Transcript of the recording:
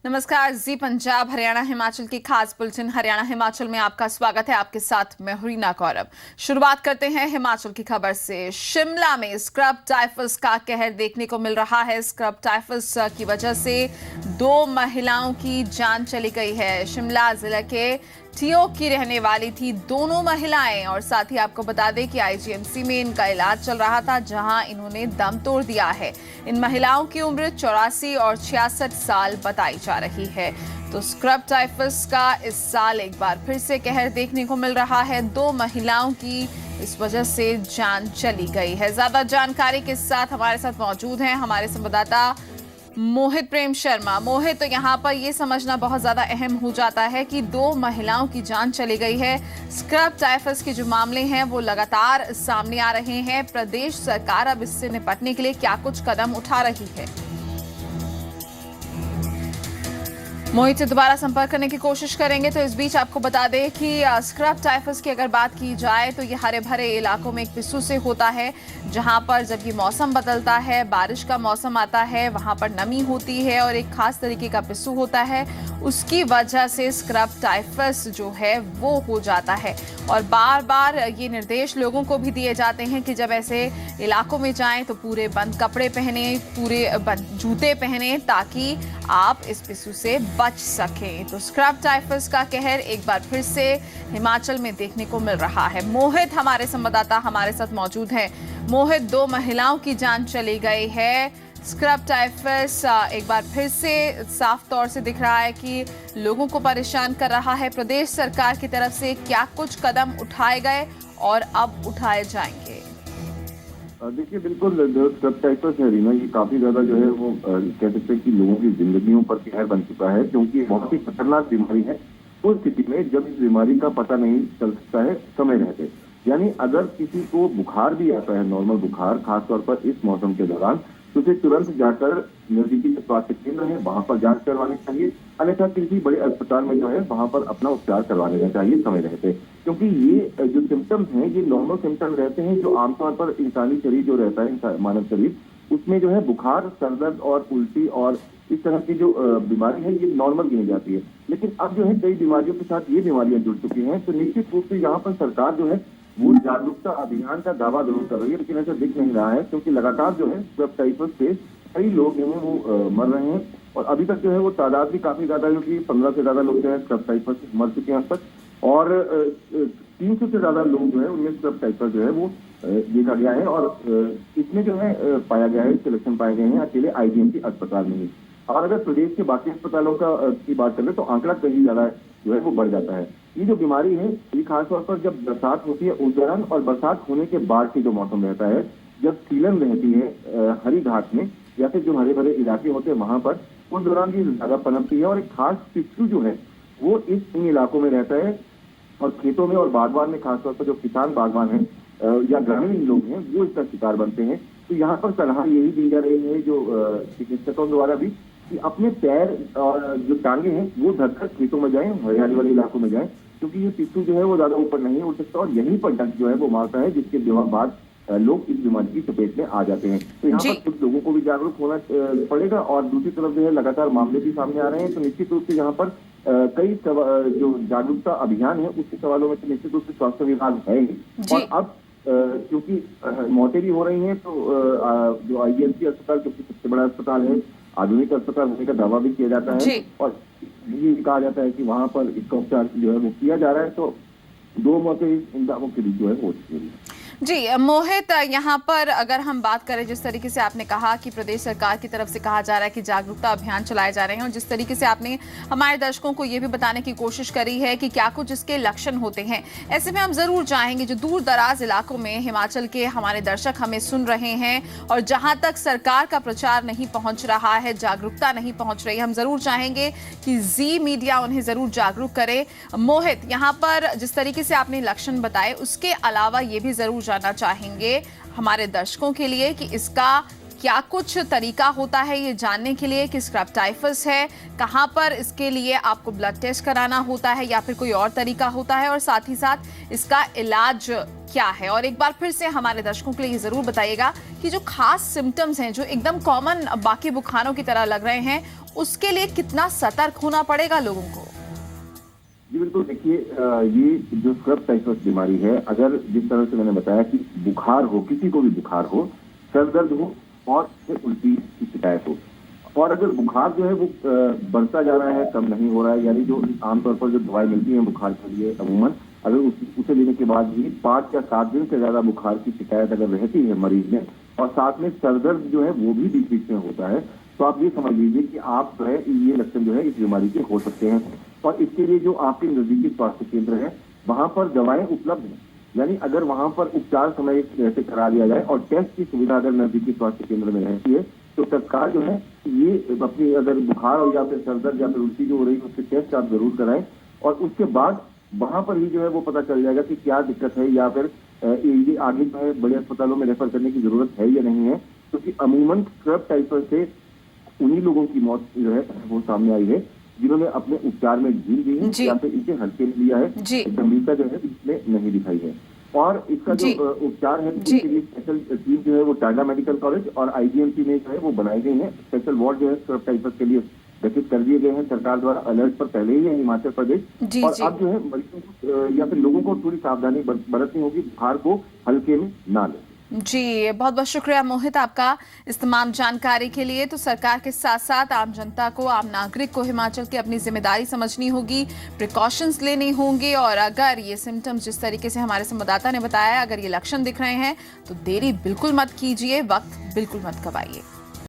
नमस्कार। जी पंजाब हरियाणा हिमाचल की खास बुलेटिन हरियाणा हिमाचल में आपका स्वागत है। आपके साथ मैं हुरीना गौरव। शुरुआत करते हैं हिमाचल की खबर से। शिमला में स्क्रब टाइफस का कहर देखने को मिल रहा है। स्क्रब टाइफस की वजह से 2 महिलाओं की जान चली गई है। शिमला जिले के ठियोग की रहने वाली थी दोनों महिलाएं और साथ ही आपको बता दें कि आईजीएमसी में इनका इलाज चल रहा था, जहां इन्होंने दम तोड़ दिया है। इन महिलाओं की उम्र 84 और 66 साल बताई जा रही है। तो स्क्रब टाइफस का इस साल एक बार फिर से कहर देखने को मिल रहा है। 2 महिलाओं की इस वजह से जान चली गई है। ज्यादा जानकारी के साथ हमारे साथ मौजूद हैं हमारे संवाददाता मोहित प्रेम शर्मा। मोहित, तो यहाँ पर यह समझना बहुत ज्यादा अहम हो जाता है कि 2 महिलाओं की जान चली गई है। स्क्रब टाइफस के जो मामले हैं वो लगातार सामने आ रहे हैं। प्रदेश सरकार अब इससे निपटने के लिए क्या कुछ कदम उठा रही है? मोहित से दोबारा संपर्क करने की कोशिश करेंगे। तो इस बीच आपको बता दें कि स्क्रब टाइफस की अगर बात की जाए तो ये हरे भरे इलाकों में एक पिस्सू से होता है, जहां पर जब ये मौसम बदलता है, बारिश का मौसम आता है, वहां पर नमी होती है और एक खास तरीके का पिस्सू होता है। उसकी वजह से स्क्रब टाइफस जो है वो हो जाता है। और बार बार ये निर्देश लोगों को भी दिए जाते हैं कि जब ऐसे इलाकों में जाएं तो पूरे बंद कपड़े पहने, पूरे बंद जूते पहने, ताकि आप इस पिस्सू से बच सकें। तो स्क्रब टाइफस का कहर एक बार फिर से हिमाचल में देखने को मिल रहा है। मोहित हमारे संवाददाता हमारे साथ मौजूद हैं। मोहित, 2 महिलाओं की जान चली गई है। स्क्रब टाइफस एक बार फिर से साफ तौर से दिख रहा है कि लोगों को परेशान कर रहा है। प्रदेश सरकार की तरफ से क्या कुछ कदम उठाए गए और अब उठाए जाएंगे? देखिए, बिल्कुल जो स्क्रब टाइफस है रीना, ये काफी ज्यादा जो है वो कह सकते हैं कि लोगों की जिंदगियों पर कहर बन चुका है, क्योंकि बहुत ही खतरनाक बीमारी है। उस स्थिति में जब इस बीमारी का पता नहीं चल सकता है समय रहते, यानी अगर किसी को बुखार भी आता है, नॉर्मल बुखार, खासतौर पर इस मौसम के दौरान, तो उसे तुरंत जाकर नजदीकी स्वास्थ्य केंद्र है वहां पर जांच करवानी चाहिए, अन्यथा किसी बड़े अस्पताल में जो है वहां पर अपना उपचार करवा लेना चाहिए समय रहते, क्योंकि ये जो सिम्टम्स हैं ये नॉर्मल सिम्टम्स रहते हैं जो आमतौर पर इंसानी शरीर जो रहता है, मानव शरीर, उसमें जो है बुखार, सरदर्द और उल्टी और इस तरह की जो बीमारी है ये नॉर्मल गिनी जाती है। लेकिन अब जो है कई बीमारियों के साथ ये बीमारियां जुड़ चुकी हैं, तो निश्चित रूप से यहाँ पर सरकार जो है वो जागरूकता अभियान का दावा जरूर कर रही है, लेकिन ऐसा दिख नहीं रहा है, क्योंकि लगातार जो है स्क्रब टाइफस से कई लोग जो है वो मर रहे हैं और अभी तक जो है वो तादाद भी काफी ज्यादा है, क्योंकि 15 से ज्यादा लोग जो है स्क्रब टाइफस से मर चुके हैं अब तक और 300 से ज्यादा लोग जो है उनमें स्क्रब टाइफस जो है वो देखा गया है और इसमें जो है पाया गया है, इसके लक्षण पाए गए हैं अकेले आईजीएमसी अस्पताल में ही। और अगर प्रदेश के बाकी अस्पतालों की बात करें तो आंकड़ा कहीं ज्यादा जो है वो बढ़ जाता है। ये जो बीमारी है ये खासतौर पर जब बरसात होती है उस दौरान और बरसात होने के बाद की जो मौसम रहता है, जब सीलन रहती है हरी घास में या फिर जो हरे भरे इलाके होते हैं वहां पर, उस दौरान भी ज्यादा पनपती है और एक खास पिस्सू जो है वो इन इलाकों में रहता है और खेतों में और बागवान में, खासतौर पर जो किसान बागवान है या ग्रामीण लोग हैं वो इसका शिकार बनते हैं। तो यहाँ पर सलाह यही दी जा रही है जो चिकित्सकों द्वारा भी, कि अपने पैर और जो टांगे हैं वो ढककर खेतों में जाएं, हरियाली वाले इलाकों में जाएं, क्योंकि ये पिस्सू जो है वो ज्यादा ऊपर नहीं उड़ सकता और यहीं पर डंक जो है वो मारता है, जिसके बाद लोग इस बीमारी की चपेट में आ जाते हैं। तो यहाँ पर कुछ लोगों को भी जागरूक होना पड़ेगा और दूसरी तरफ जो है लगातार मामले भी सामने आ रहे हैं, तो निश्चित रूप से यहाँ पर कई जो जागरूकता अभियान है उसके सवालों में तो निश्चित रूप से स्वास्थ्य विभाग है ही। और अब क्योंकि मौतें भी हो रही हैं, तो जो आईजीएमसी अस्पताल जो सबसे बड़ा अस्पताल है, आधुनिक अस्पताल होने का दावा भी किया जाता है और ये कहा जाता है कि वहां पर इसका उपचार जो है वो किया जा रहा है, तो 2 मौतें इन दावों के बीच जो है हो चुकी है। जी मोहित, यहाँ पर अगर हम बात करें, जिस तरीके से आपने कहा कि प्रदेश सरकार की तरफ से कहा जा रहा है कि जागरूकता अभियान चलाए जा रहे हैं और जिस तरीके से आपने हमारे दर्शकों को ये भी बताने की कोशिश करी है कि क्या कुछ इसके लक्षण होते हैं, ऐसे में हम जरूर चाहेंगे जो दूर दराज इलाकों में हिमाचल के हमारे दर्शक हमें सुन रहे हैं और जहां तक सरकार का प्रचार नहीं पहुंच रहा है, जागरूकता नहीं पहुंच रही, हम जरूर चाहेंगे कि जी मीडिया उन्हें जरूर जागरूक करे। मोहित, यहाँ पर जिस तरीके से आपने लक्षण बताए उसके अलावा ये भी जरूर जानना चाहेंगे हमारे दर्शकों के लिए कि इसका क्या कुछ तरीका होता है ये जानने के लिए कि स्क्रब टाइफस है, कहां पर इसके लिए आपको ब्लड टेस्ट कराना होता है या फिर कोई और तरीका होता है, और साथ ही साथ इसका इलाज क्या है। और एक बार फिर से हमारे दर्शकों के लिए ये जरूर बताइएगा कि जो खास सिम्टम्स हैं जो एकदम कॉमन बाकी बुखारों की तरह लग रहे हैं, उसके लिए कितना सतर्क होना पड़ेगा लोगों को? जी बिल्कुल, देखिए ये जो स्क्रब टाइफस बीमारी है, अगर जिस तरह से मैंने बताया कि बुखार हो, किसी को भी बुखार हो, सर दर्द हो और उल्टी की शिकायत हो, और अगर बुखार जो है वो बढ़ता जा रहा है, कम नहीं हो रहा है, यानी जो आमतौर पर जो दवाई मिलती है बुखार के लिए अमूमन, अगर उसे लेने के बाद भी 5 या 7 दिन से ज्यादा बुखार की शिकायत अगर रहती है मरीज में, और साथ में सर दर्द जो है वो भी बीच बीच में होता है, तो आप ये समझ लीजिए कि आप जो है ये लक्षण जो है इस बीमारी के हो सकते हैं। और इसके लिए जो आपके नजदीकी स्वास्थ्य केंद्र है, वहां पर दवाएं उपलब्ध हैं, यानी अगर वहां पर उपचार समय से करा लिया जाए और टेस्ट की सुविधा अगर नजदीकी स्वास्थ्य केंद्र में रहती है, तो सरकार जो है ये अपनी अगर बुखार हो या फिर सर दर्द या फिर उल्टी जो हो रही है उसके टेस्ट आप जरूर कराएं, और उसके बाद वहां पर ही जो है वो पता चल जाएगा कि क्या दिक्कत है, या फिर ये आगे जो है बड़े अस्पतालों में रेफर करने की जरूरत है या नहीं है, क्योंकि अमूमन स्क्रब टाइफस से उन्हीं लोगों की मौत जो है वो सामने आई है जिन्होंने अपने उपचार में ढील दी है या फिर इसे हल्के में लिया है, गंभीरता जो है इसमें नहीं दिखाई है। और इसका जो उपचार है इसके लिए स्पेशल टीम जो है वो टाटा मेडिकल कॉलेज और आईजीएमसी में जो है वो बनाई गई है। स्पेशल वार्ड जो है स्क्रब टाइफस के लिए गठित कर दिए गए हैं सरकार द्वारा, अलर्ट पर पहले ही है हिमाचल प्रदेश। और अब जो है मरीजों को या फिर लोगों को थोड़ी सावधानी बरतनी होगी, बुखार को हल्के में ना लें। जी, बहुत बहुत शुक्रिया मोहित आपका इस तमाम जानकारी के लिए। तो सरकार के साथ साथ आम जनता को, आम नागरिक को हिमाचल की अपनी जिम्मेदारी समझनी होगी, प्रिकॉशंस लेने होंगे, और अगर ये सिम्टम्स जिस तरीके से हमारे संवाददाता ने बताया, अगर ये लक्षण दिख रहे हैं तो देरी बिल्कुल मत कीजिए, वक्त बिल्कुल मत गवाइए।